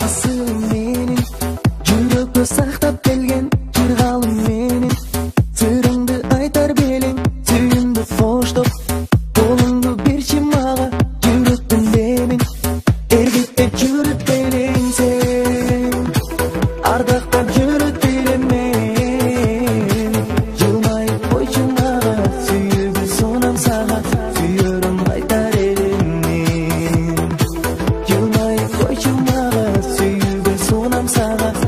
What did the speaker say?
асылым менин, жүрөккө сактап келген жыргалым менин. Сырыңды айтар белең, сүйүмдү коштоп, колуңду берчи мага, жүрөктүн демин. Эрбиттеп жүрүп белең сен, ардактап жүрүп белем мен. Жылмайып койчу мага, сүйүүгө сонам сага, сүйөрүм айтар элем мен. Жылмайып койчу мага, сүйүүгө сонам сага.